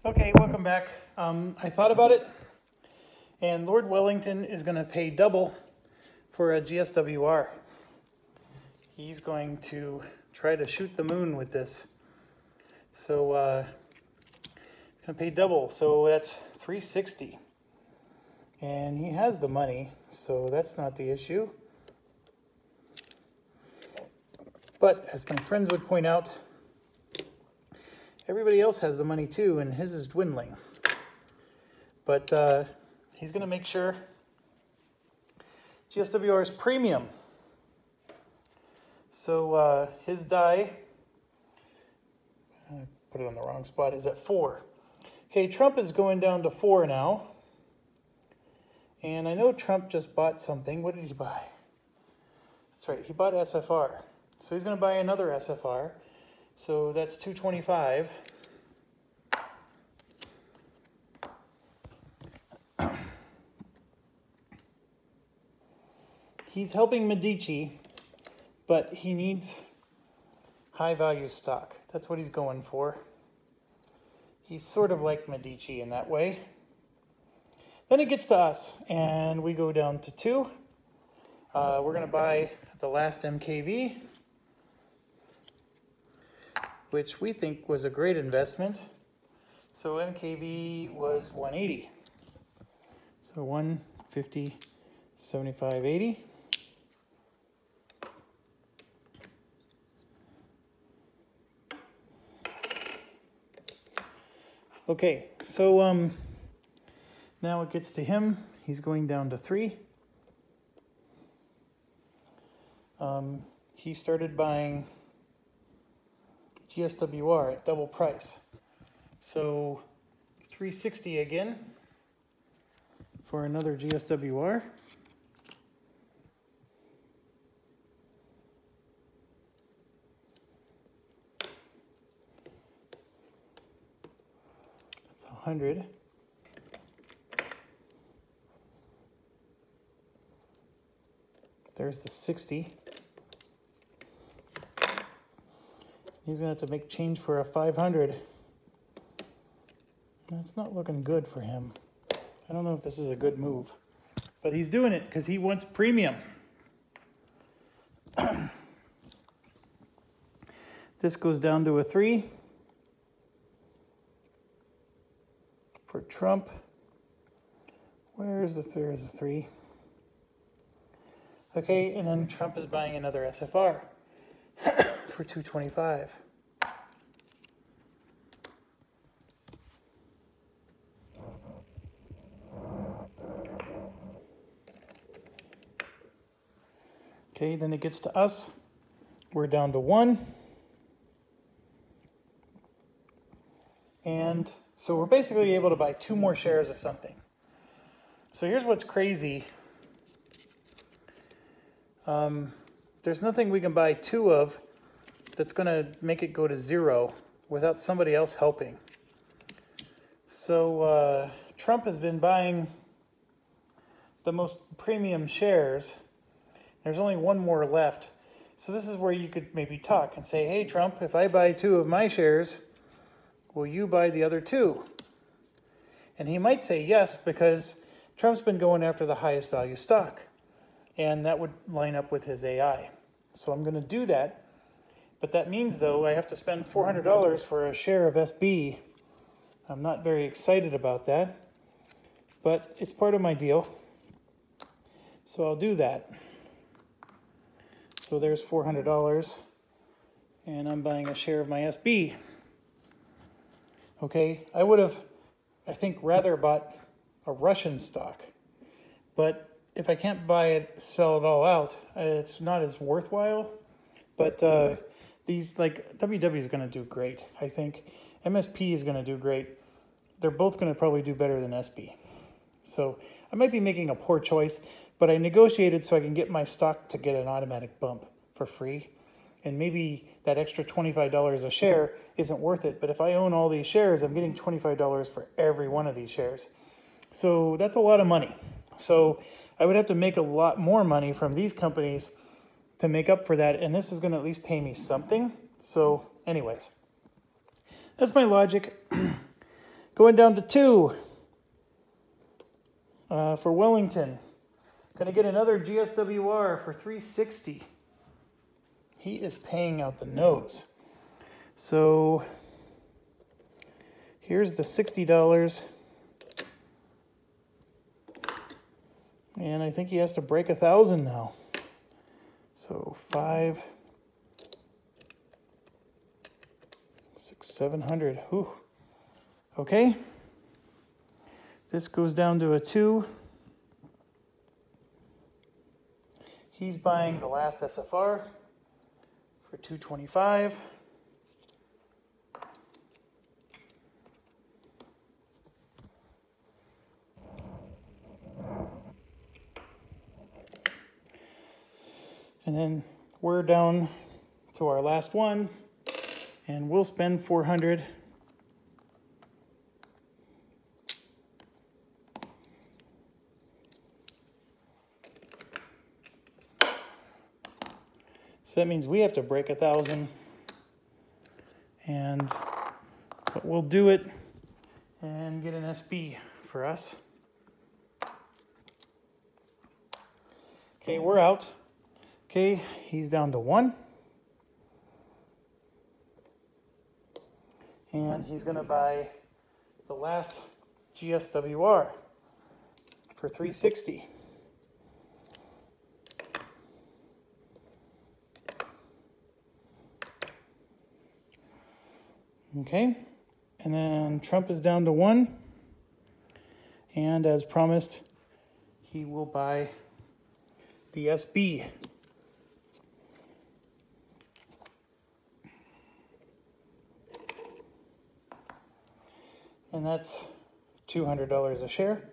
Okay, welcome back. I thought about it, and Lord Wellington is going to pay double for a GSWR. He's going to try to shoot the moon with this. So, he's going to pay double, so that's $360. And he has the money, so that's not the issue. But, as my friends would point out, everybody else has the money too, and his is dwindling. But he's going to make sure GSWR is premium. So his die, I put it on the wrong spot, is at 4. Okay, Trump is going down to 4 now. And I know Trump just bought something. What did he buy? That's right, he bought SFR. So he's going to buy another SFR. So that's $225. He's helping Medici, but he needs high value stock. That's what he's going for. He's sort of like Medici in that way. Then it gets to us, and we go down to 2. We're going to buy the last MKV, which we think was a great investment. So MKV was 180. So 150, 75, 80. Okay, so now it gets to him. He's going down to 3. He started buying GSWR at double price. So $360 again for another GSWR. That's 100. There's the 60. He's going to have to make change for a 500. That's not looking good for him. I don't know if this is a good move, but he's doing it because he wants premium. This goes down to a 3 for Trump. Where's the 3? There's a 3. Okay, and then Trump is buying another SFR for $225. Okay, then it gets to us. We're down to 1. And so we're basically able to buy 2 more shares of something. So here's what's crazy. There's nothing we can buy 2 of that's going to make it go to 0 without somebody else helping. So Trump has been buying the most premium shares. There's only 1 more left. So this is where you could maybe talk and say, hey, Trump, if I buy 2 of my shares, will you buy the other 2? And he might say yes, because Trump's been going after the highest value stock. And that would line up with his AI. So I'm going to do that. But that means, though, I have to spend $400 for a share of SB. I'm not very excited about that. But it's part of my deal. So I'll do that. So there's $400. And I'm buying a share of my SB. Okay, I would have, I think, rather bought a Russian stock. But if I can't buy it, sell it all out, it's not as worthwhile. But these, like, WW is going to do great, I think. MSP is going to do great. They're both going to probably do better than SB. So I might be making a poor choice, but I negotiated so I can get my stock to get an automatic bump for free. And maybe that extra $25 a share isn't worth it. But if I own all these shares, I'm getting $25 for every one of these shares. So that's a lot of money. So I would have to make a lot more money from these companies to make up for that. And this is going to at least pay me something. So anyways, that's my logic. Going down to 2 for Wellington. Going to get another GSWR for $360. He is paying out the nose. So here's the $60. And I think he has to break 1,000 now. So 5, 6, 700. Whew. Okay. This goes down to a 2. He's buying the last SFR for $225. And then we're down to our last one, and we'll spend $400. So that means we have to break 1,000, but we'll do it and get an SB for us. Okay, we're out. Okay, he's down to 1. And he's going to buy the last GSWR for $360. Okay, and then Trump is down to 1. And as promised, he will buy the SB. And that's $200 a share.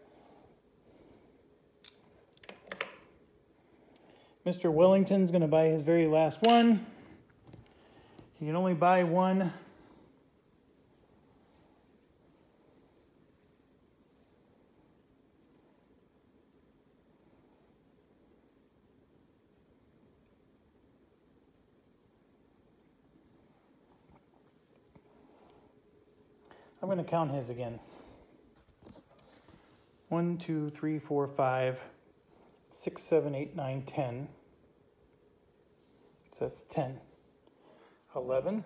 Mr. Wellington's going to buy his very last one. He can only buy one. I'm going to count his again. 1, 2, 3, 4, 5, 6, 7, 8, 9, 10. So that's 10. 11.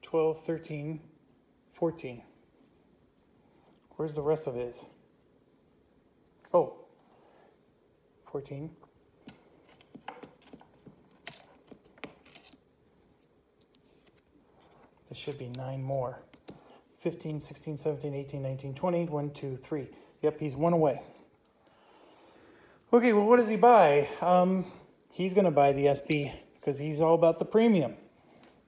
12, 13, 14. Where's the rest of his? Oh, 14. This should be 9 more. 15, 16, 17, 18, 19, 20. 1, 2, 3. Yep, he's 1 away. Okay, well, what does he buy? He's going to buy the SB because he's all about the premium.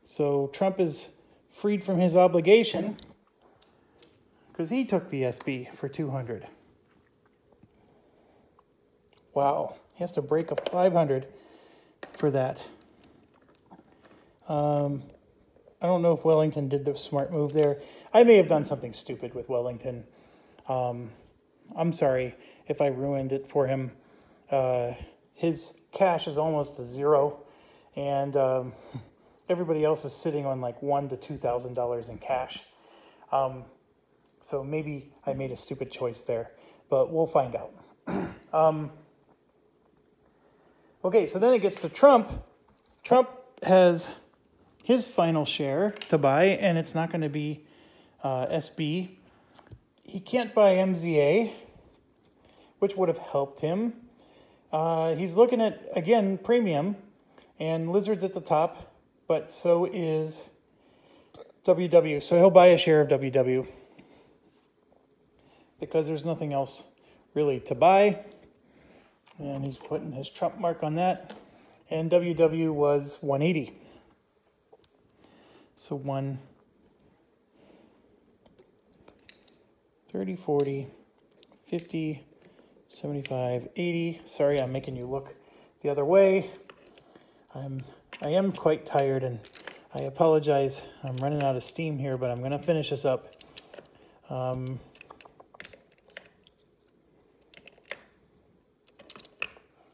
So Trump is freed from his obligation because he took the SB for $200. Wow, he has to break a $500 for that. I don't know if Wellington did the smart move there. I may have done something stupid with Wellington. I'm sorry if I ruined it for him. His cash is almost to 0, and everybody else is sitting on like $1,000 to $2,000 in cash. So maybe I made a stupid choice there, but we'll find out. Okay, so then it gets to Trump. Trump has his final share to buy, and it's not going to be SB. He can't buy MZA, which would have helped him. He's looking at, again, premium, and Lizard's at the top, but so is WW. So he'll buy a share of WW because there's nothing else really to buy. And he's putting his Trump mark on that. And WW was 180. So 1, 30, 40, 50, 75, 80. Sorry, I'm making you look the other way. I am quite tired, and I apologize. I'm running out of steam here, but I'm going to finish this up.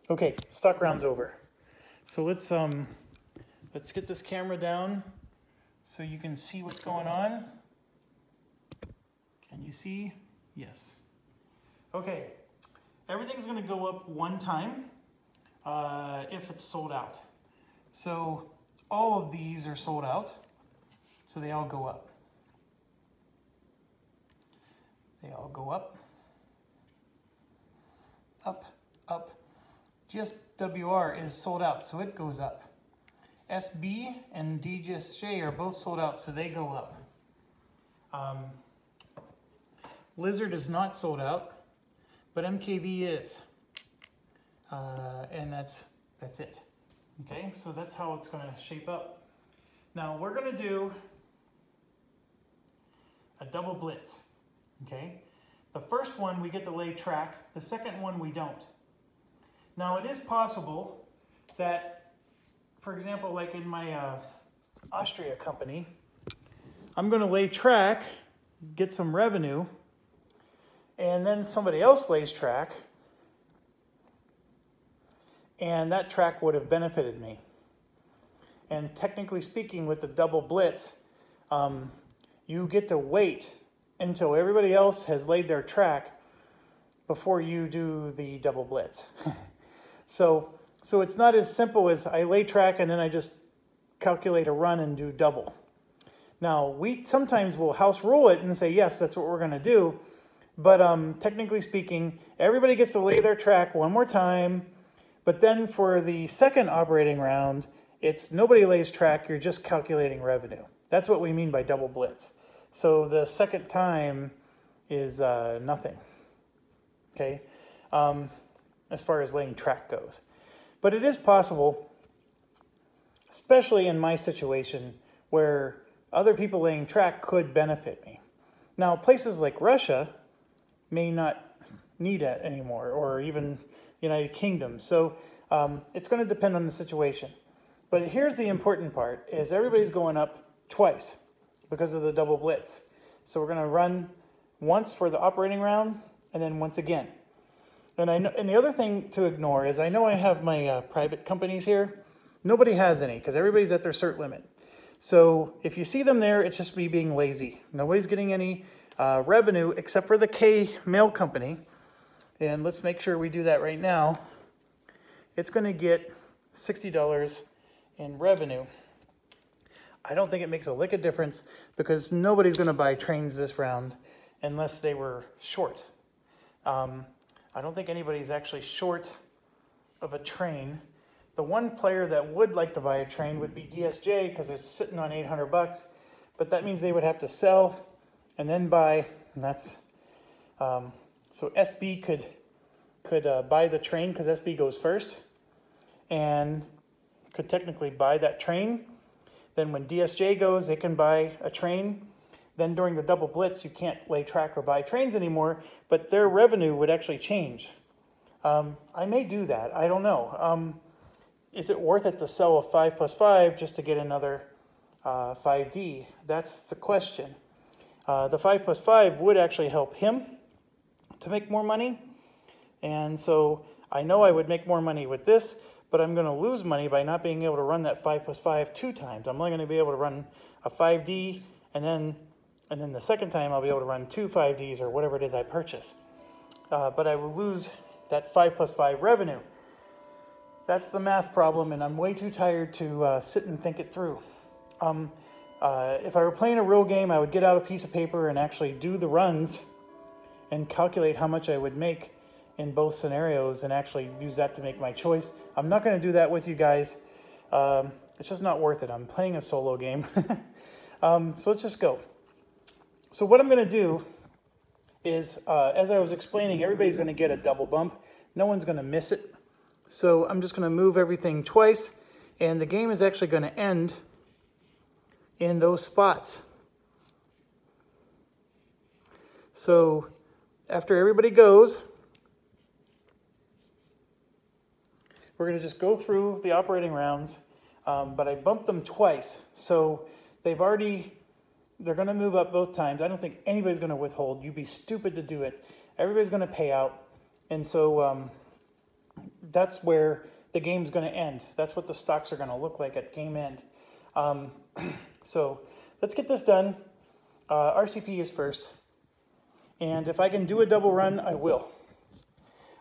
Okay, stock round's over. So let's get this camera down so you can see what's going on. Can you see? Yes. Okay, everything's going to go up one time if it's sold out. So all of these are sold out, so they all go up. They all go up, up, up. Just WR is sold out, so it goes up. SB and DJSJ are both sold out, so they go up. Lizard is not sold out, but MKV is. And that's it. Okay, so that's how it's going to shape up. Now we're going to do a double blitz. Okay, the first one we get to lay track, the second one we don't. Now it is possible that, for example, like in my Austria company, I'm going to lay track, get some revenue, and then somebody else lays track, and that track would have benefited me. And technically speaking, with the double blitz, you get to wait until everybody else has laid their track before you do the double blitz. So it's not as simple as I lay track and then I just calculate a run and do double. Now, we sometimes will house rule it and say, yes, that's what we're going to do. But technically speaking, everybody gets to lay their track one more time. But then for the second operating round, it's nobody lays track, you're just calculating revenue. That's what we mean by double blitz. So the second time is nothing, okay, as far as laying track goes. But it is possible, especially in my situation, where other people laying track could benefit me. Now, places like Russia may not need it anymore, or even United Kingdom. So it's going to depend on the situation. But here's the important part, is everybody's going up twice because of the double blitz. So we're going to run once for the operating round and then once again. And the other thing to ignore is I know I have my private companies here. Nobody has any because everybody's at their cert limit. So if you see them there, it's just me being lazy. Nobody's getting any revenue except for the K mail company. And let's make sure we do that right now. It's going to get $60 in revenue. I don't think it makes a lick of difference because nobody's going to buy trains this round unless they were short. I don't think anybody's actually short of a train. The one player that would like to buy a train would be DSJ because it's sitting on 800 bucks, but that means they would have to sell and then buy, and that's so SB could buy the train because SB goes first and could technically buy that train. Then when DSJ goes, they can buy a train. Then during the double blitz, you can't lay track or buy trains anymore, but their revenue would actually change. I may do that. I don't know. Is it worth it to sell a 5+5 just to get another 5D? That's the question. The 5+5 would actually help him to make more money. And so I know I would make more money with this, but I'm going to lose money by not being able to run that 5+5 two times. I'm only going to be able to run a 5D, and then the second time I'll be able to run two 5Ds or whatever it is I purchase. But I will lose that 5+5 revenue. That's the math problem, and I'm way too tired to sit and think it through. If I were playing a real game, I would get out a piece of paper and actually do the runs and calculate how much I would make in both scenarios and actually use that to make my choice. I'm not going to do that with you guys. It's just not worth it. I'm playing a solo game. So let's just go. So what I'm going to do is, as I was explaining, everybody's going to get a double bump. No one's going to miss it. So I'm just going to move everything twice, and the game is actually going to end in those spots. So after everybody goes, we're going to just go through the operating rounds, but I bumped them twice. So they're going to move up both times. I don't think anybody's going to withhold. You'd be stupid to do it. Everybody's going to pay out. And so that's where the game's going to end. That's what the stocks are going to look like at game end. So let's get this done. RCP is first. And if I can do a double run, I will.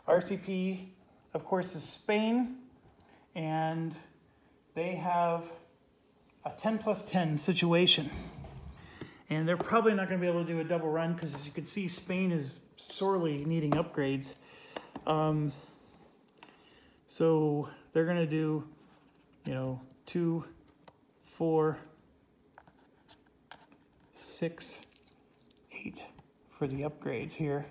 RCP, of course, is Spain. And they have a 10 plus 10 situation. And they're probably not going to be able to do a double run because, as you can see, Spain is sorely needing upgrades. So they're going to do, 2, 4, 6, 8 for the upgrades here.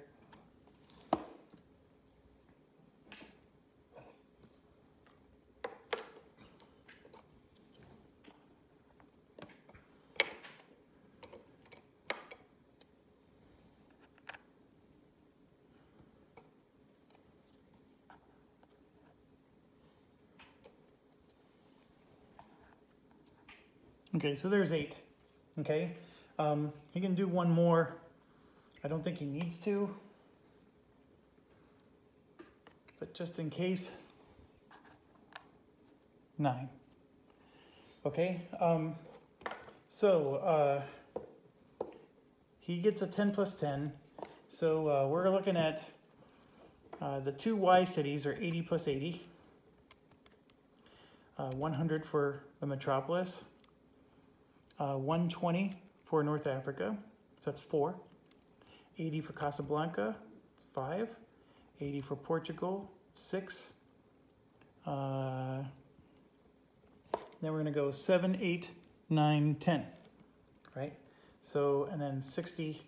Okay, so there's 8. Okay, he can do one more. I don't think he needs to, but just in case, 9. Okay, so he gets a 10 plus 10. So we're looking at the 2 Y cities are 80 plus 80, 100 for the metropolis. 120 for North Africa, so that's 4. 80 for Casablanca, 5. 80 for Portugal, 6. Then we're going to go 7, 8, 9, 10, right? So, and then 60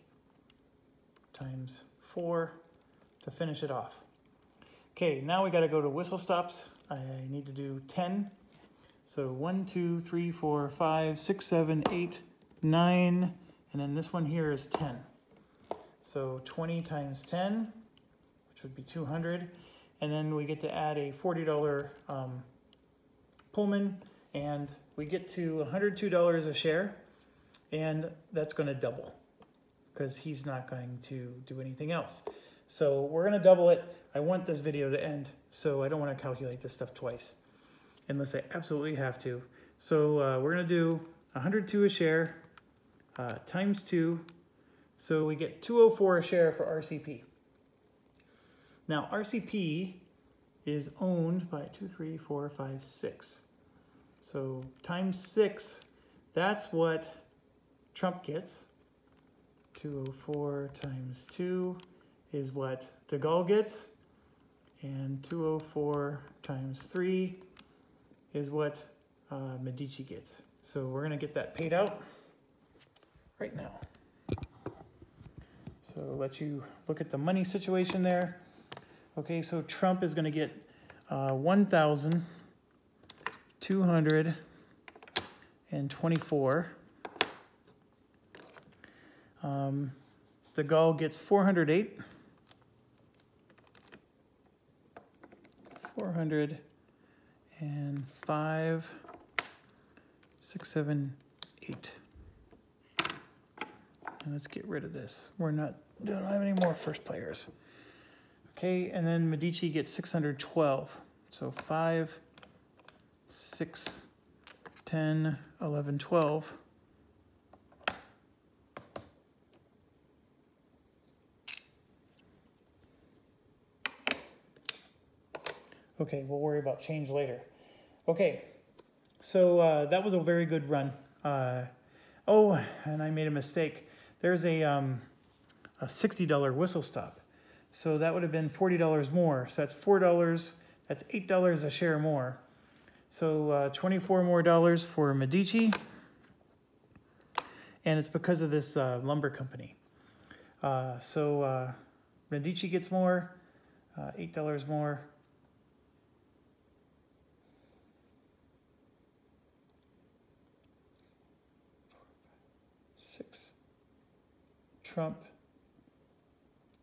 times 4 to finish it off. Okay, now we got to go to whistle stops. I need to do 10. So 1, 2, 3, 4, 5, 6, 7, 8, 9, and then this one here is 10. So 20 times 10, which would be 200, and then we get to add a $40 Pullman, and we get to $102 a share, and that's going to double because he's not going to do anything else. So we're going to double it. I want this video to end, so I don't want to calculate this stuff twice, unless I absolutely have to. So we're going to do 102 a share times 2. So we get 204 a share for RCP. Now RCP is owned by 2, 3, 4, 5, 6. So times 6, that's what Trump gets. 204 times 2 is what de Gaulle gets. And 204 times 3 is what Medici gets. So we're going to get that paid out right now. So I'll let you look at the money situation there. Okay, so Trump is going to get 1,224. De Gaulle gets 408. 405, 6, 7, 8. And let's get rid of this. Don't have any more first players. Okay, and then Medici gets 612. So 5, 6, 10, 11, 12. Okay, we'll worry about change later. Okay, so that was a very good run. Oh, and I made a mistake. There's a $60 whistle stop. So that would have been $40 more. So that's $4, that's $8 a share more. So 24 more dollars for Medici. And it's because of this lumber company. So Medici gets more, $8 more. Trump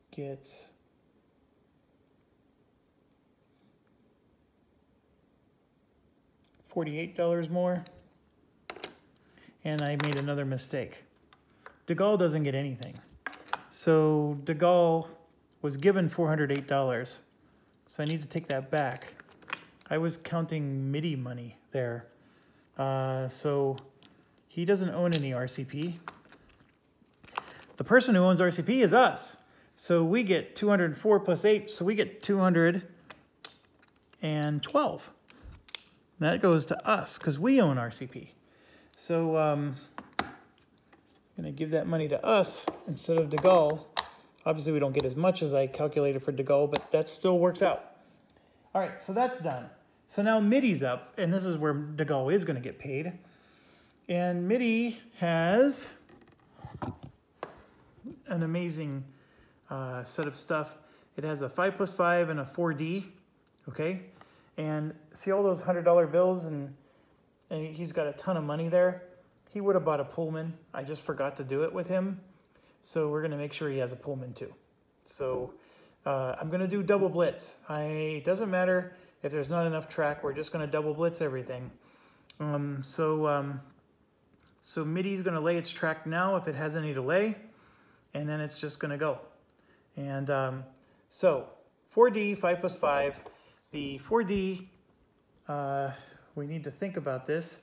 gets $48 more, and I made another mistake. De Gaulle doesn't get anything. So De Gaulle was given $408, so I need to take that back. I was counting MIDI money there. So He doesn't own any RCP. The person who owns RCP is us. So we get 204 plus 8, so we get 212. That goes to us because we own RCP. So I'm going to give that money to us instead of De Gaulle. Obviously, we don't get as much as I calculated for De Gaulle, but that still works out. All right, so that's done. So now MIDI's up, and this is where De Gaulle is going to get paid. And MIDI has an amazing set of stuff. It has a 5 plus 5 and a 4D, okay? And see all those $100 bills, and he's got a ton of money there. He would have bought a Pullman. I just forgot to do it with him. So we're gonna make sure he has a Pullman too. So I'm gonna do double blitz. It doesn't matter if there's not enough track, we're just gonna double blitz everything. So MIDI's gonna lay its track now if it has any delay, and then it's just gonna go. And so 4D, 5 plus 5. The 4D, we need to think about this.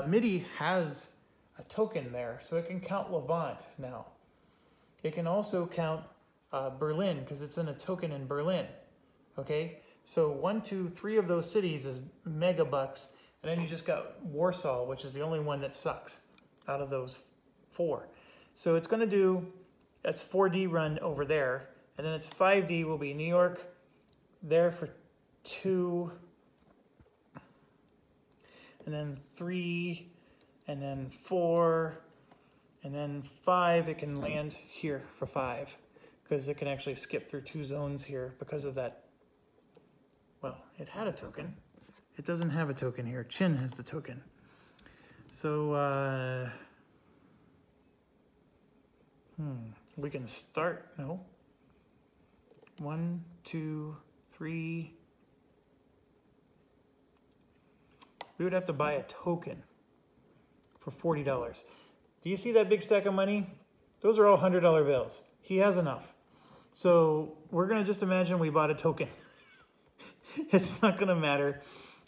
MIDI has a token there, so it can count Levant now. It can also count Berlin, because it's in a token in Berlin, okay? So 1, 2, 3 of those cities is megabucks, and then you just got Warsaw, which is the only one that sucks out of those 4. So it's gonna do, that's 4D run over there, and then it's 5D will be New York there for 2, and then 3, and then 4, and then 5, it can land here for 5, because it can actually skip through 2 zones here because of that. Well, it had a token. It doesn't have a token here. Chin has the token. So, we can start, no. 1, 2, 3. We would have to buy a token for $40. Do you see that big stack of money? Those are all $100 bills. He has enough. So we're going to just imagine we bought a token. It's not going to matter.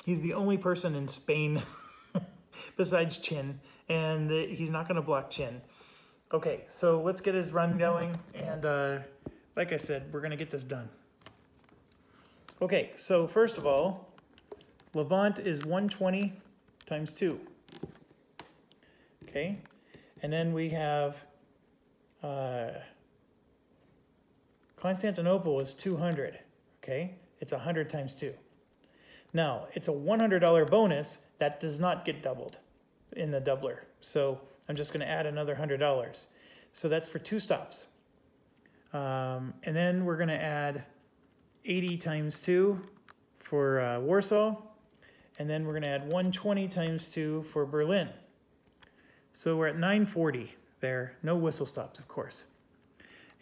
He's the only person in Spain besides Chin, and he's not going to block Chin. Okay, so let's get his run going, and like I said, we're going to get this done. Okay, so first of all, Levant is 120 times 2. Okay, and then we have Constantinople is 200. Okay, it's 100 times 2. Now, it's a $100 bonus that does not get doubled in the doubler. So I'm just going to add another $100. So that's for 2 stops. And then we're going to add 80 times 2 for Warsaw. And then we're going to add 120 times 2 for Berlin. So we're at 940 there. No whistle stops, of course.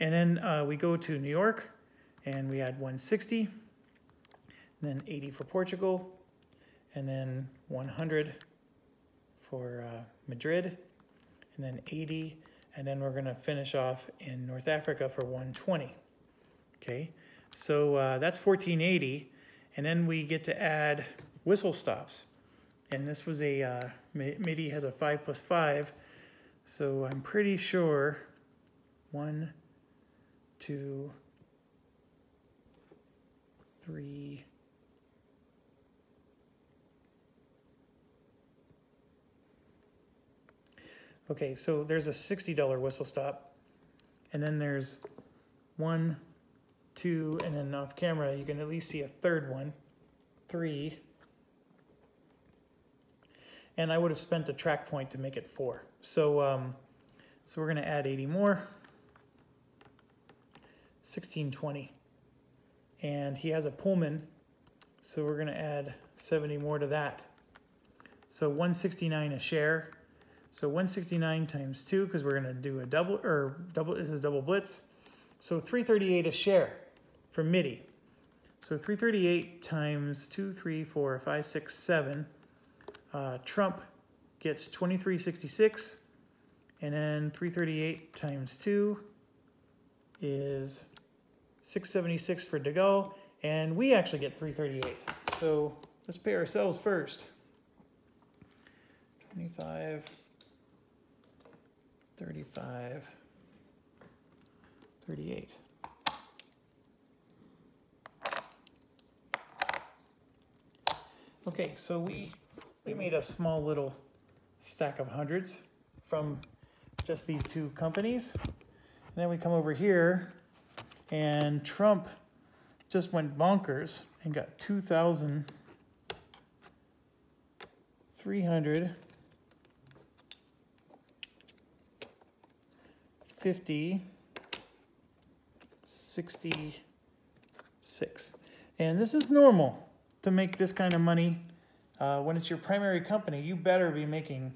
And then we go to New York, and we add 160. And then 80 for Portugal. And then 100 for Madrid. And then 80. And then we're going to finish off in North Africa for 120. Okay, so that's 1480. And then we get to add whistle stops. And this was a, MIDI has a 5 plus 5. So I'm pretty sure 1, 2, 3, okay, so there's a $60 whistle stop. And then there's 1, 2, and then off camera you can at least see a third one, 3. And I would have spent a track point to make it 4. So, so we're going to add 80 more. 1620. And he has a Pullman, so we're going to add 70 more to that. So 169 a share. So 169 times 2, because we're going to do a double, this is double blitz. So 338 a share for MIDI. So 338 times 2, 3, 4, 5, 6, 7. Trump gets 2366, and then 338 times 2 is 676 for De Gaulle, and we actually get 338. So let's pay ourselves first. 25, 35, 38. Okay, so we made a small little stack of hundreds from just these two companies. And then we come over here, and Trump just went bonkers and got 2,350.66. And this is normal to make this kind of money. When it's your primary company, you better be making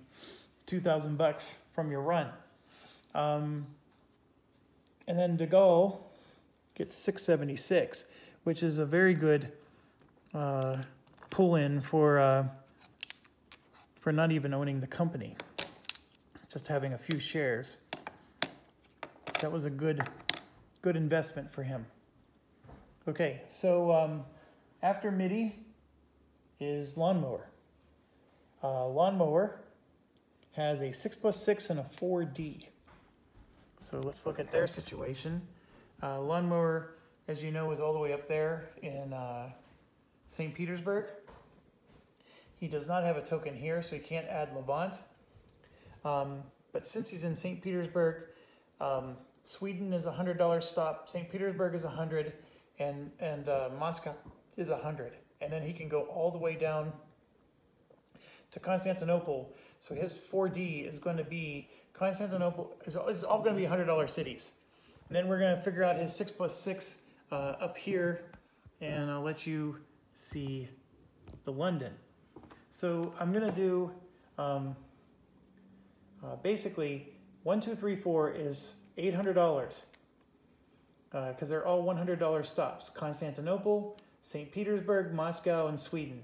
2,000 bucks from your run. And then De Gaulle gets 676, which is a very good pull-in for not even owning the company, just having a few shares. That was a good investment for him. Okay, so after MIDI is lawnmower. Lawnmower has a 6+6 and a 4D. So let's look at their situation. Lawnmower, as you know, is all the way up there in St. Petersburg. He does not have a token here, so he can't add Levant. But since he's in St. Petersburg, Sweden is a $100 stop, St. Petersburg is 100, and Moscow is 100. And then he can go all the way down to Constantinople. So his 4D is going to be, Constantinople is all going to be $100 cities. And then we're going to figure out his 6+6 up here, and I'll let you see the London. So I'm going to do, basically, 1, 2, 3, 4 is $800, because they're all $100 stops. Constantinople, St. Petersburg, Moscow, and Sweden.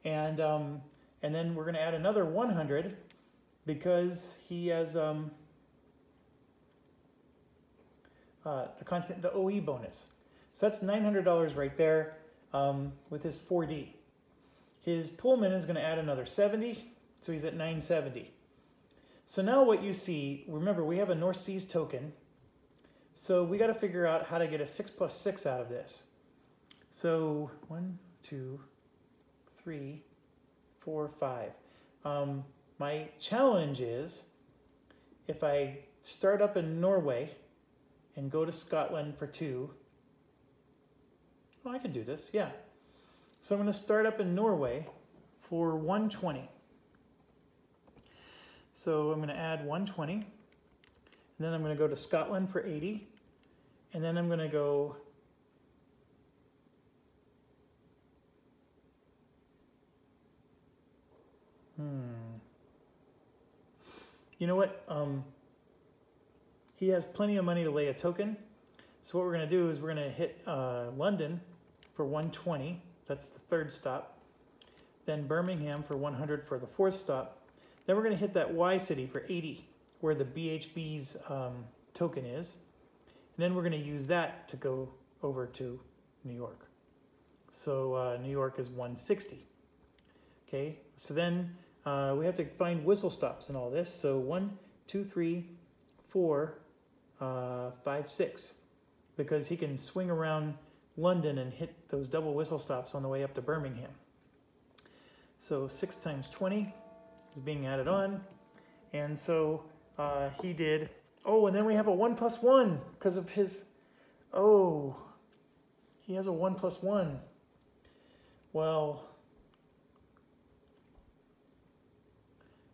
And then we're going to add another 100 because he has the OE bonus. So that's $900 right there with his 4D. His Pullman is going to add another 70, so he's at 970. So now what you see, remember we have a North Seas token, so we got to figure out how to get a 6+6 out of this. So 1, 2, 3, 4, 5. My challenge is if I start up in Norway and go to Scotland for 2. Oh, I can do this, yeah. So I'm going to start up in Norway for 120. So I'm going to add 120. And then I'm going to go to Scotland for 80. And then I'm going to go you know what? He has plenty of money to lay a token. So what we're going to do is we're going to hit London for 120. That's the third stop. Then Birmingham for 100 for the fourth stop. Then we're going to hit that Y city for 80, where the BHB's token is. And then we're going to use that to go over to New York. So New York is 160. Okay, so then we have to find whistle stops in all this. So 1, 2, 3, 4, 5, 6. Because he can swing around London and hit those double whistle stops on the way up to Birmingham. So 6 times 20 is being added on. And so he did, oh, and then we have a 1+1 because of his, oh, he has a 1+1. Well,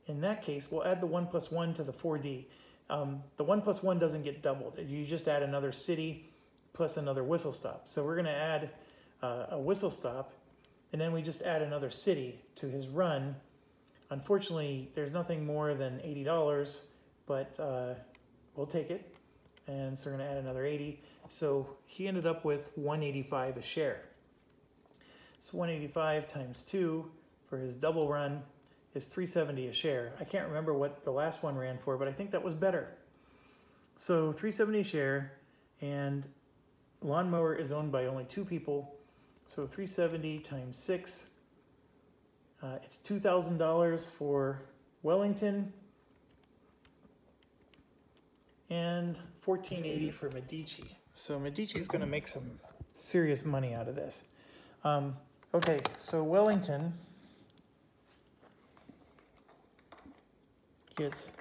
in that case, we'll add the 1+1 to the 4D. The 1+1 doesn't get doubled. You just add another city plus another whistle stop. So we're going to add a whistle stop, and then we just add another city to his run. Unfortunately, there's nothing more than $80, but we'll take it. And so we're going to add another 80. So he ended up with 185 a share. So 185 times 2 for his double run is 370 a share. I can't remember what the last one ran for, but I think that was better. So 370 a share, and lawnmower is owned by only 2 people. So 370 times 6, it's $2,000 for Wellington. and $14.80 for Medici. So Medici is going to make some serious money out of this. Okay, so Wellington gets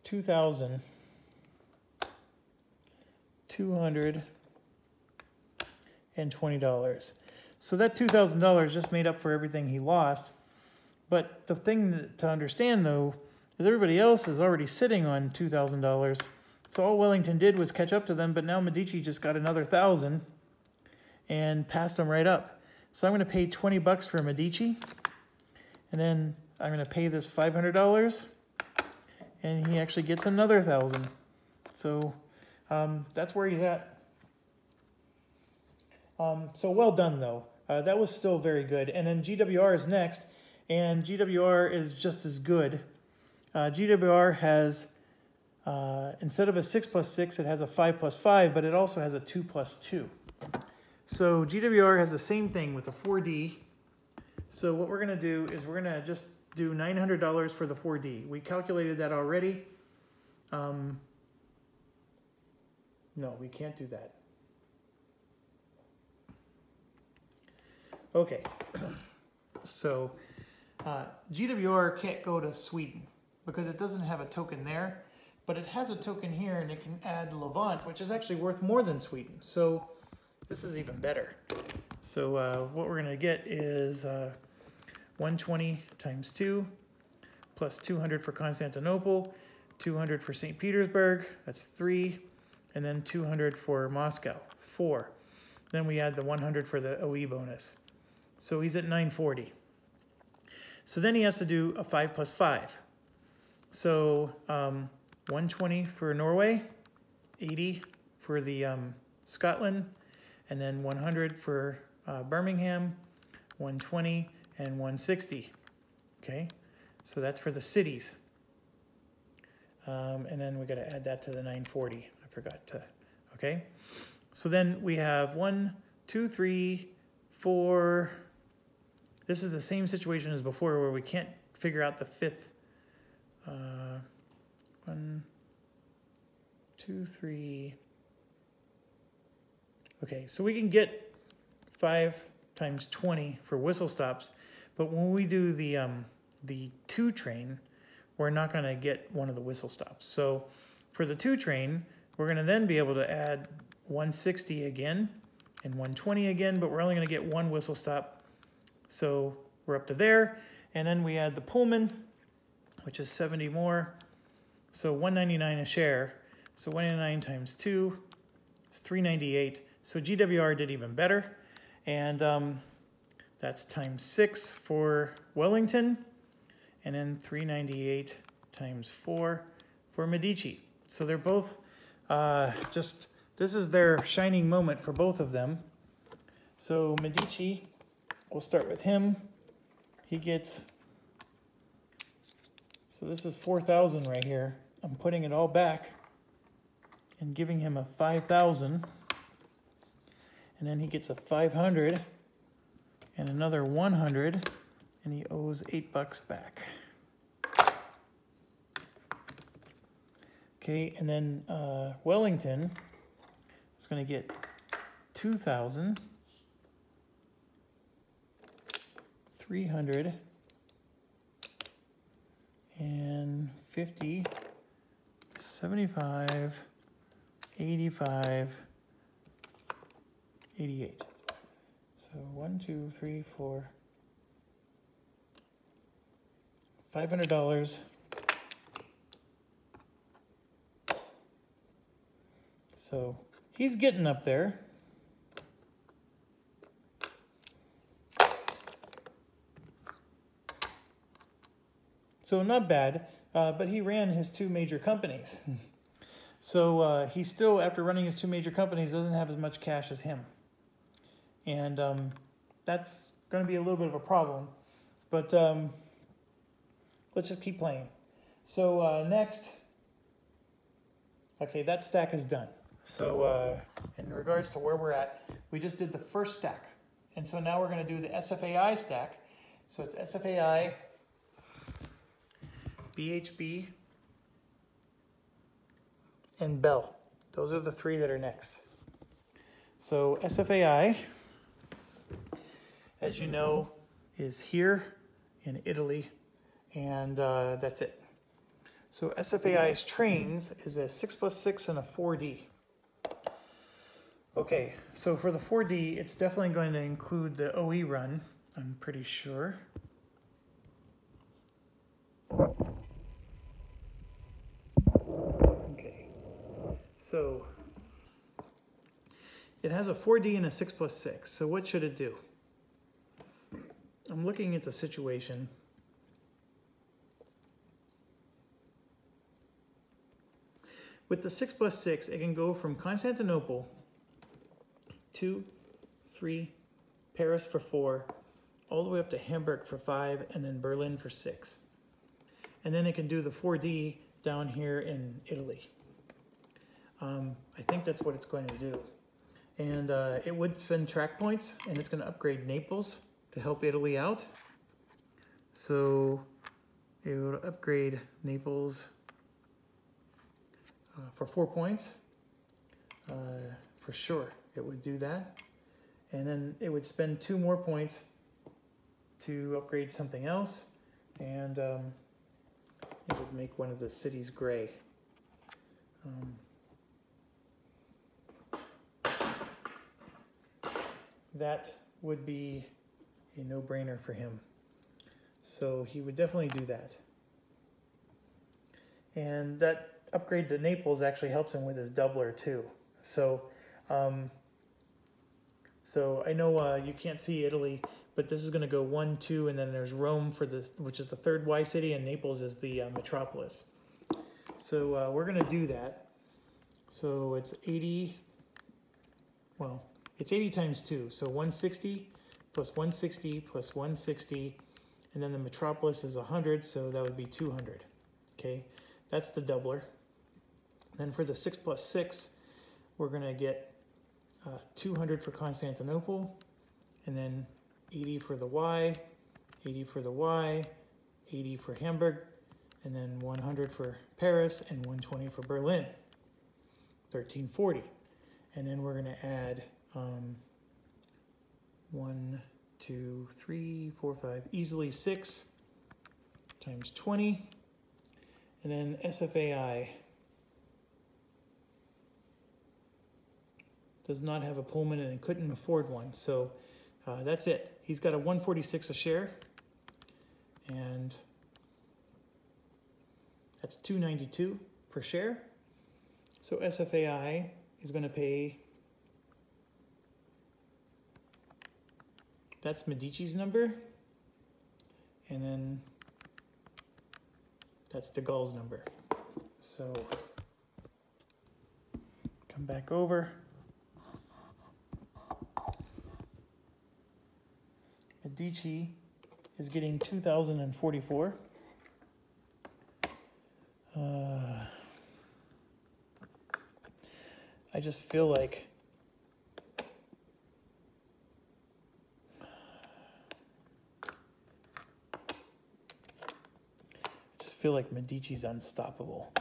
$2,220. So that $2,000 just made up for everything he lost. But the thing to understand, though, is everybody else is already sitting on $2,000. So all Wellington did was catch up to them, but now Medici just got another $1,000 and passed them right up. So I'm going to pay $20 for Medici, and then I'm going to pay this $500, and he actually gets another $1,000. So that's where he's at. So well done, though. That was still very good. And then GWR is next, and GWR is just as good. GWR has, instead of a 6 plus 6, it has a 5 plus 5, but it also has a 2 plus 2. So GWR has the same thing with a 4D. So what we're going to do is we're going to just do $900 for the 4D. We calculated that already. No, we can't do that. Okay, so GWR can't go to Sweden because it doesn't have a token there, but it has a token here, and it can add Levant, which is actually worth more than Sweden. So this is even better. So what we're going to get is 120 times 2 plus 200 for Constantinople, 200 for St. Petersburg, that's 3, and then 200 for Moscow, 4. Then we add the 100 for the OE bonus. So he's at 940. So then he has to do a 5 plus 5. So 120 for Norway, 80 for the Scotland, and then 100 for Birmingham, 120, and 160. Okay, so that's for the cities. And then we got to add that to the 940. I forgot to. Okay, so then we have 1, 2, 3, 4. This is the same situation as before, where we can't figure out the fifth. 1, 2, 3. Okay, so we can get 5 times 20 for whistle stops, but when we do the 2 train, we're not going to get one of the whistle stops. So for the 2 train, we're going to then be able to add 160 again and 120 again, but we're only going to get 1 whistle stop. So we're up to there, and then we add the Pullman, which is 70 more. So 199 a share. So 199 times 2 is 398. So GWR did even better, and that's times 6 for Wellington, and then 398 times 4 for Medici. So they're both this is their shining moment for both of them. So Medici, we'll start with him. He gets, so this is 4,000 right here. I'm putting it all back and giving him a 5,000. And then he gets a 500 and another 100, and he owes $8 back. Okay, and then Wellington is going to get 2,000. 300 and 50, 75, 85, 88. So 1, 2, 3, 4, $500. So he's getting up there. So not bad, but he ran his 2 major companies. So he still, after running his 2 major companies, doesn't have as much cash as him. And that's going to be a little bit of a problem. But let's just keep playing. So next, okay, that stack is done. So in regards to where we're at, we just did the first stack. And so now we're going to do the SFAI stack. So it's SFAI, BHB, and Bell. Those are the three that are next. So SFAI, as you know, is here in Italy, and that's it. So SFAI's trains is a 6+6 and a 4D. Okay, so for the 4D, it's definitely going to include the OE run, I'm pretty sure. Okay, so it has a 4D and a 6+6. So what should it do? I'm looking at the situation. With the 6+6, it can go from Constantinople 2, 3, Paris for 4, all the way up to Hamburg for 5, and then Berlin for 6. And then it can do the 4D down here in Italy. I think that's what it's going to do. And it would spend track points, and it's going to upgrade Naples to help Italy out. So it would upgrade Naples for 4 points. For sure, it would do that. And then it would spend 2 more points to upgrade something else. And it would make one of the cities gray. That would be a no-brainer for him. So he would definitely do that. And that upgrade to Naples actually helps him with his doubler too. So, so I know you can't see Italy, but this is going to go 1, 2, and then there's Rome for the, which is the third Y city, and Naples is the metropolis. So we're going to do that. So it's 80. Well, it's 80 times 2, so 160 plus 160 plus 160, and then the metropolis is 100, so that would be 200. Okay, that's the doubler. Then for the 6+6, we're going to get 200 for Constantinople, and then 80 for the Y, 80 for the Y, 80 for Hamburg, and then 100 for Paris, and 120 for Berlin. 1340. And then we're going to add 1, 2, 3, 4, 5, easily 6 times 20. And then SFAI does not have a Pullman and couldn't afford one. So that's it. He's got a 146 a share, and that's $292 per share. So SFAI is going to pay, that's Medici's number, and then that's de Gaulle's number. So come back over. Medici is getting 2,044. I just feel like Medici's unstoppable.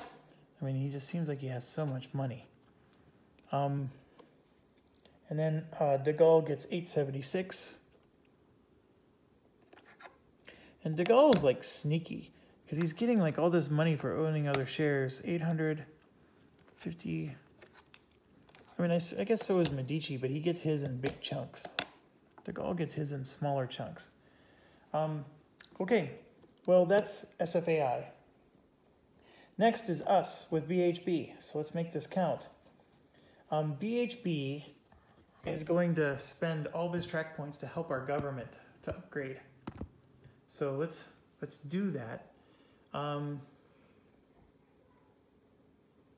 I mean, he just seems like he has so much money. And then de Gaulle gets 876. And de Gaulle's like sneaky, because he's getting like all this money for owning other shares. 850. I mean, I guess so is Medici, but he gets his in big chunks. De Gaulle gets his in smaller chunks. Okay, well, that's SFAI. Next is us with BHB. So let's make this count. BHB is going to spend all of his track points to help our government to upgrade. So let's do that.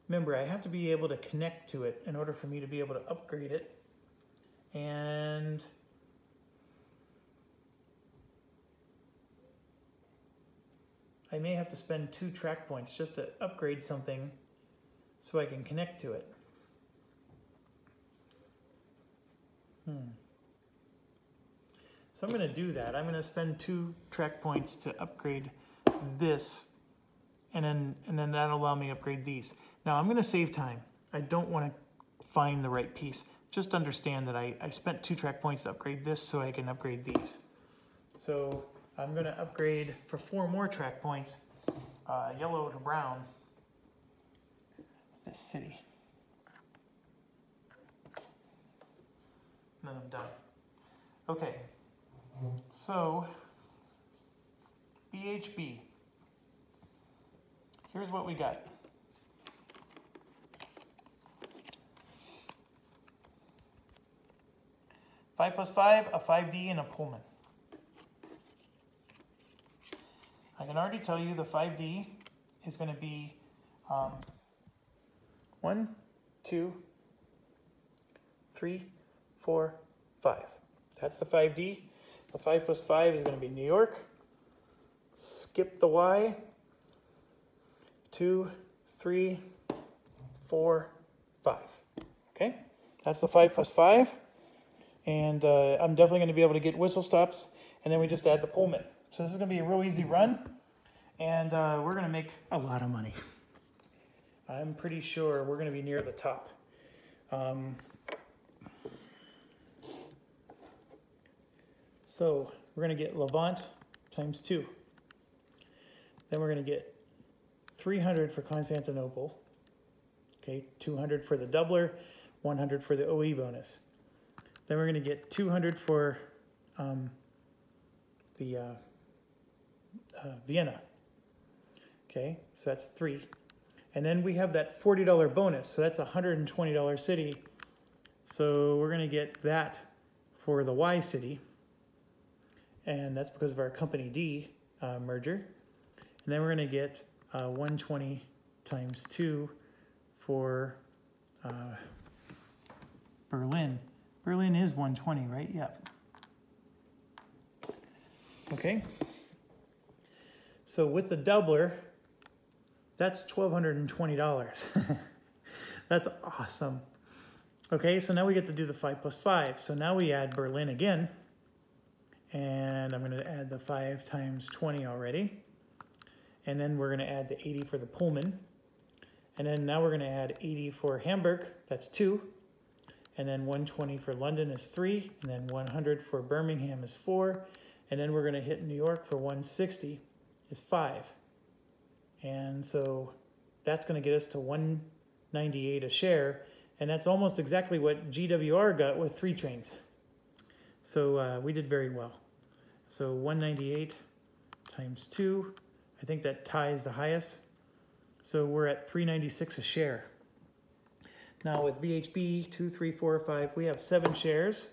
Remember, I have to be able to connect to it in order for me to be able to upgrade it. And I may have to spend 2 track points just to upgrade something so I can connect to it. So I'm going to do that. I'm going to spend 2 track points to upgrade this, and then that'll allow me to upgrade these. Now I'm going to save time. I don't want to find the right piece. Just understand that I spent 2 track points to upgrade this so I can upgrade these. So I'm going to upgrade for 4 more track points, yellow to brown, this city. And then I'm done. Okay, so BHB. Here's what we got. Five plus 5, a 5D, and a Pullman. I can already tell you the 5D is going to be 1, 2, 3, 4, 5. That's the 5D. The 5 plus 5 is going to be New York. Skip the Y. 2, 3, 4, 5. Okay, that's the 5 plus 5. And I'm definitely going to be able to get whistle stops, and then we just add the Pullman. So this is going to be a real easy run, and we're going to make a lot of money. I'm pretty sure we're going to be near the top. So we're going to get Levant times 2. Then we're going to get 300 for Constantinople. Okay, 200 for the doubler, 100 for the OE bonus. Then we're going to get 200 for Vienna. Okay, so that's 3. And then we have that $40 bonus, so that's a $120 city. So we're going to get that for the Y city. And that's because of our Company D merger. And then we're going to get 120 times 2 for Berlin. Berlin is 120, right? Yep. Okay. So with the doubler, that's $1,220. That's awesome. Okay, so now we get to do the 5 plus 5. So now we add Berlin again. And I'm going to add the 5 times 20 already. And then we're going to add the 80 for the Pullman. And then now we're going to add 80 for Hamburg. That's 2. And then 120 for London is 3. And then 100 for Birmingham is 4. And then we're going to hit New York for 160 is 5. And so that's going to get us to 198 a share. And that's almost exactly what GWR got with 3 trains. So we did very well. So 198 times 2. I think that ties the highest. So we're at 396 a share. Now with BHB, 2, 3, 4, 5, we have 7 shares.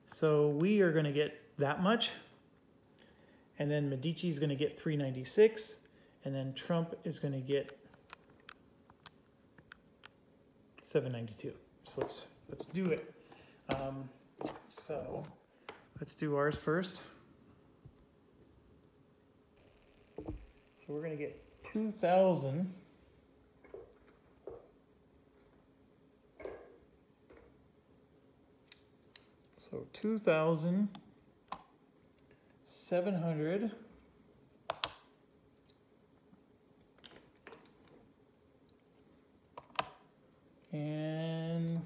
So we are going to get that much. And then Medici is going to get 396. And then Trump is going to get 792. So let's do it. So let's do ours first. So we're going to get 2,000. So 2,700 and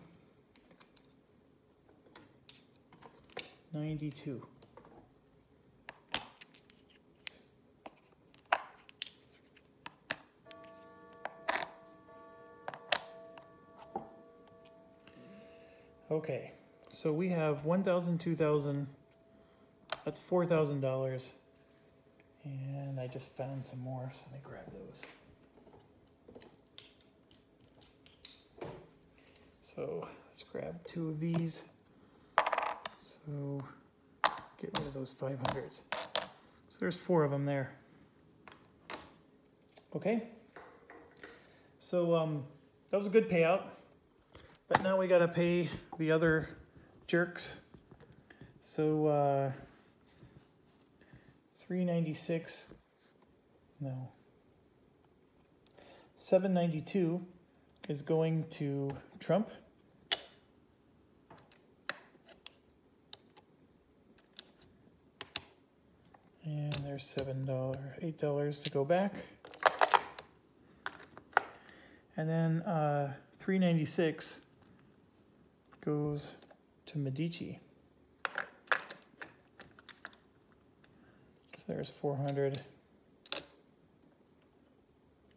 92. Okay, so we have 1,000, 2,000, that's $4,000. And I just found some more, so let me grab those. So let's grab 2 of these. So get rid of those 500s. So there's 4 of them there. Okay. So that was a good payout. But now we got to pay the other jerks. So 396. No. 792 is going to Trump. And there's $8 to go back. And then 396 goes to Medici. So there's 400.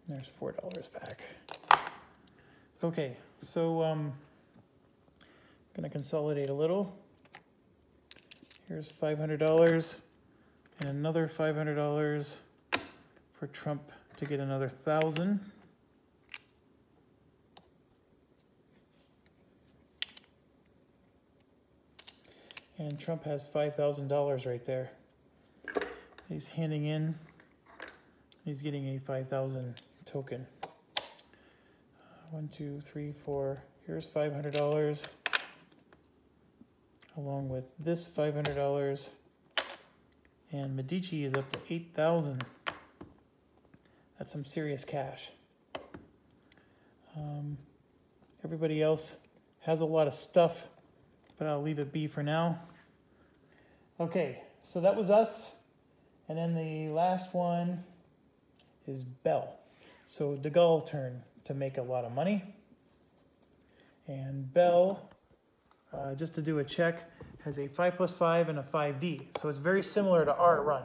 There's $4 back. Okay, so I'm going to consolidate a little. Here's $500 and another $500 for Trump to get another 1,000. And Trump has $5,000 right there. He's handing in. He's getting a 5,000 token. 1, 2, 3, 4. Here's $500, along with this $500. And Medici is up to 8,000. That's some serious cash. Everybody else has a lot of stuff, but I'll leave it be for now. Okay, so that was us. And then the last one is Bell. So De Gaulle's turn to make a lot of money. And Bell, just to do a check, has a 5+5 and a 5D. So it's very similar to our run.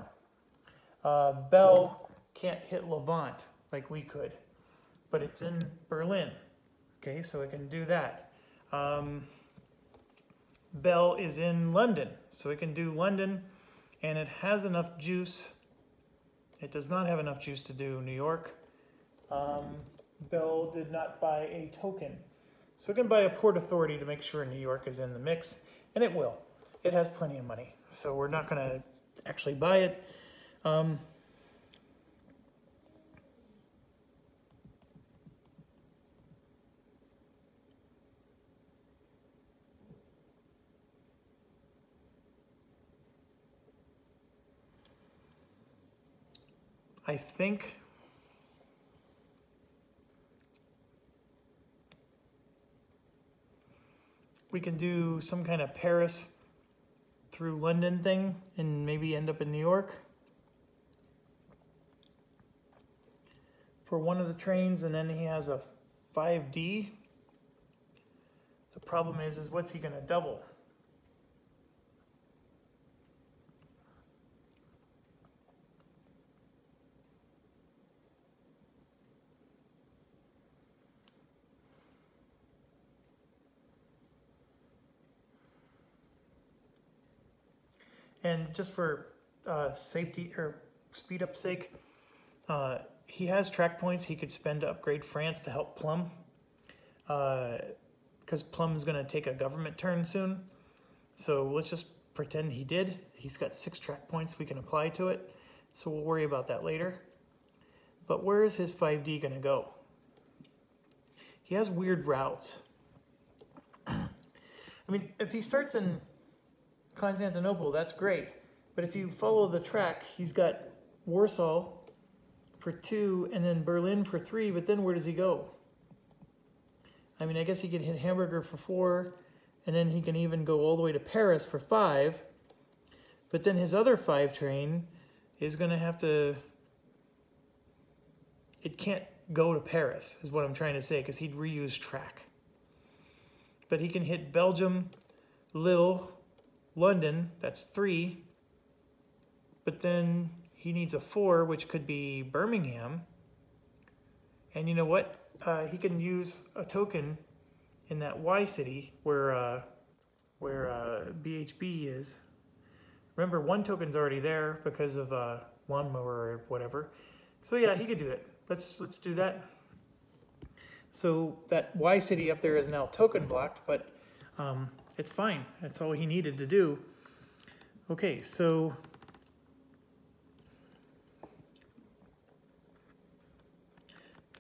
Bell can't hit Levant like we could, but it's in Berlin. Okay, so it can do that. Bell is in London, so it can do London, and it has enough juice. It does not have enough juice to do New York. Bell did not buy a token. So it can buy a Port Authority to make sure New York is in the mix, and it will. It has plenty of money, so we're not going to actually buy it. I think we can do some kind of Paris through London thing and maybe end up in New York for one of the trains, and then he has a 5D. The problem is what's he going to double? And just for safety or speed up sake, he has track points he could spend to upgrade France to help Plum, because Plum is going to take a government turn soon. So let's just pretend he did. He's got 6 track points we can apply to it, so we'll worry about that later. But where is his 5D going to go? He has weird routes. I mean, if he starts in Constantinople, that's great. But if you follow the track, he's got Warsaw for 2 and then Berlin for 3, but then where does he go? I mean, I guess he could hit Hamburger for 4, and then he can even go all the way to Paris for 5. But then his other 5 train is going to have to... It can't go to Paris, is what I'm trying to say, because he'd reuse track. But he can hit Belgium, Lille, London, that's 3, but then he needs a 4, which could be Birmingham. And you know what? He can use a token in that Y city where BHB is. Remember, one token's already there because of lawnmower or whatever. So yeah, he could do it. Let's do that. So that Y city up there is now token blocked, but it's fine. That's all he needed to do. Okay, so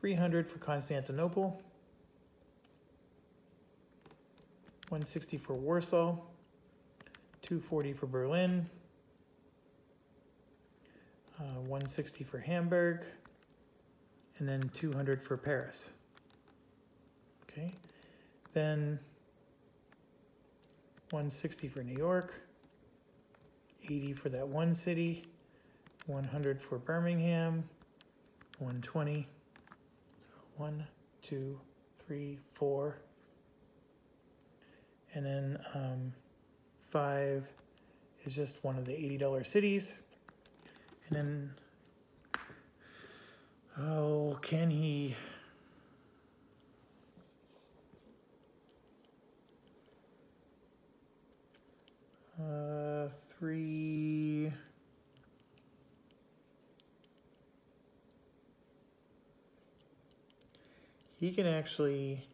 $300 for Constantinople, $160 for Warsaw, $240 for Berlin, $160 for Hamburg, and then $200 for Paris. Okay, then $160 for New York, $80 for that one city, $100 for Birmingham, $120. So 1, 2, 3, 4. And then 5 is just one of the $80 cities. And then, oh, can he? Three. He can actually.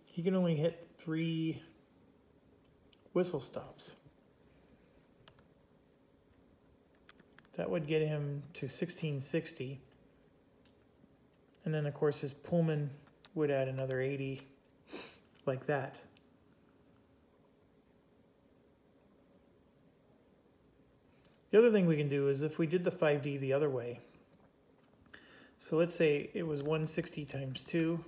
He can only hit 3 whistle stops. That would get him to 1660. And then, of course, his Pullman would add another 80, like that. The other thing we can do is if we did the 5D the other way. So let's say it was 160 times 2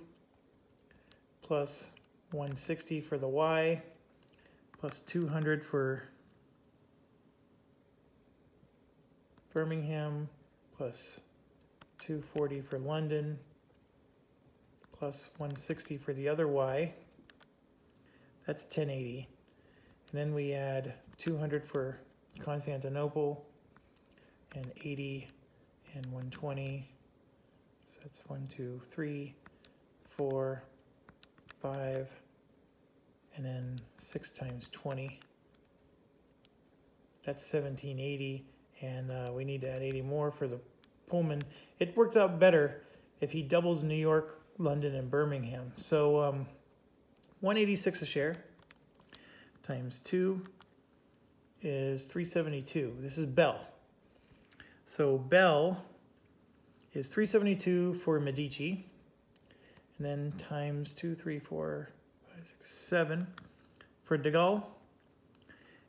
plus 160 for the Y plus 200 for Birmingham plus 240 for London plus 160 for the other Y. That's 1080. And then we add 200 for Constantinople and 80 and 120. So that's 1, 2, 3, 4, 5, and then 6 times 20. That's 1780, and we need to add 80 more for the Pullman. It works out better if he doubles New York, London, and Birmingham. So 186 a share times 2 is 372. This is Bell. So Bell is 372 for Medici, and then times 2, 3, 4, 5, 6, 7 for De Gaulle,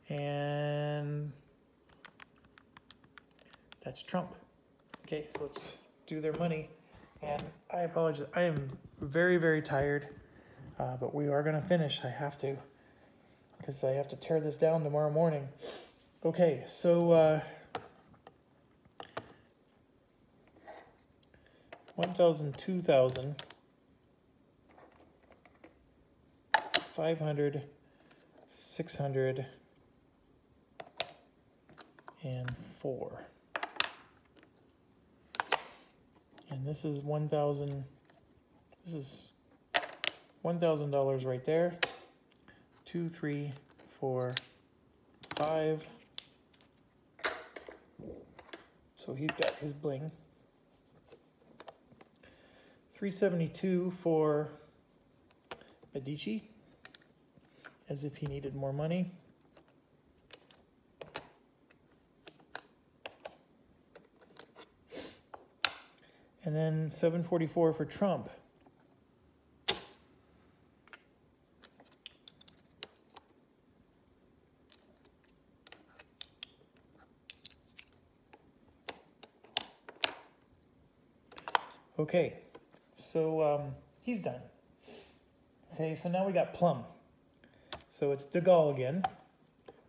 and that's Trump. Okay, so let's do their money. And I apologize, I am very, very tired, but we are going to finish. I have to, because I have to tear this down tomorrow morning. Okay, so 1,000, 2,000, 500, 600, and 4. And this is 1,000. This is $1,000 right there. 2, 3, 4, 5. So he's got his bling. 372 for Medici, as if he needed more money. And then 744 for Trump. Okay, so he's done. Okay, so now we got Plum. So it's De Gaulle again.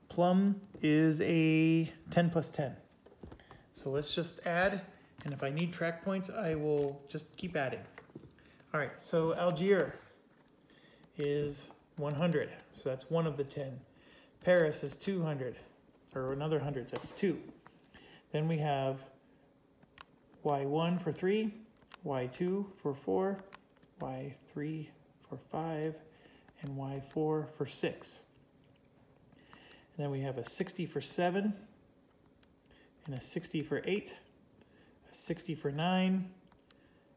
Plum is a 10 plus 10. So let's just add, and if I need track points, I will just keep adding. All right, so Algiers is 100, so that's one of the 10. Paris is 200, or another 100, that's 2. Then we have Y1 for 3, Y2 for 4, Y3 for 5, and Y4 for 6. And then we have a 60 for 7, and a 60 for 8, a 60 for 9,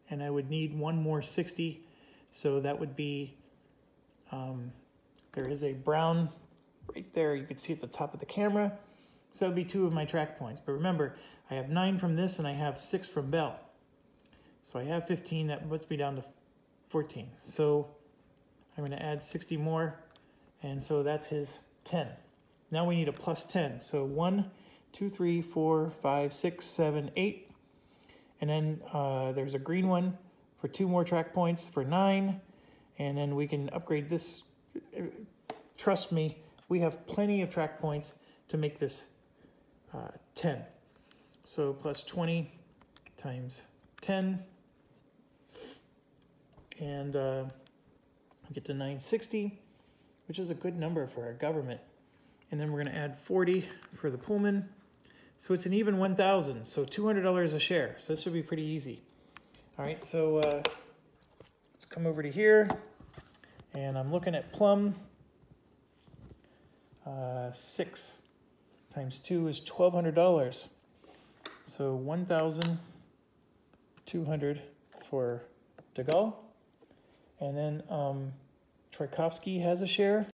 and I would need one more 60, so that would be, there is a brown right there, you can see at the top of the camera, so that would be 2 of my track points. But remember, I have 9 from this, and I have 6 from Bell. So I have 15, that puts me down to 14. So I'm going to add 60 more, and so that's his 10. Now we need a plus 10. So 1, 2, 3, 4, 5, 6, 7, 8. And then there's a green one for 2 more track points for 9. And then we can upgrade this. Trust me, we have plenty of track points to make this 10. So plus 20 times 10, and we get to 960, which is a good number for our government. And then we're going to add 40 for the Pullman. So it's an even 1,000, so $200 a share. So this should be pretty easy. All right, so let's come over to here, and I'm looking at Plum. 6 times 2 is $1,200. So 1,200 for De Gaulle. And then Tchaikovsky has a share.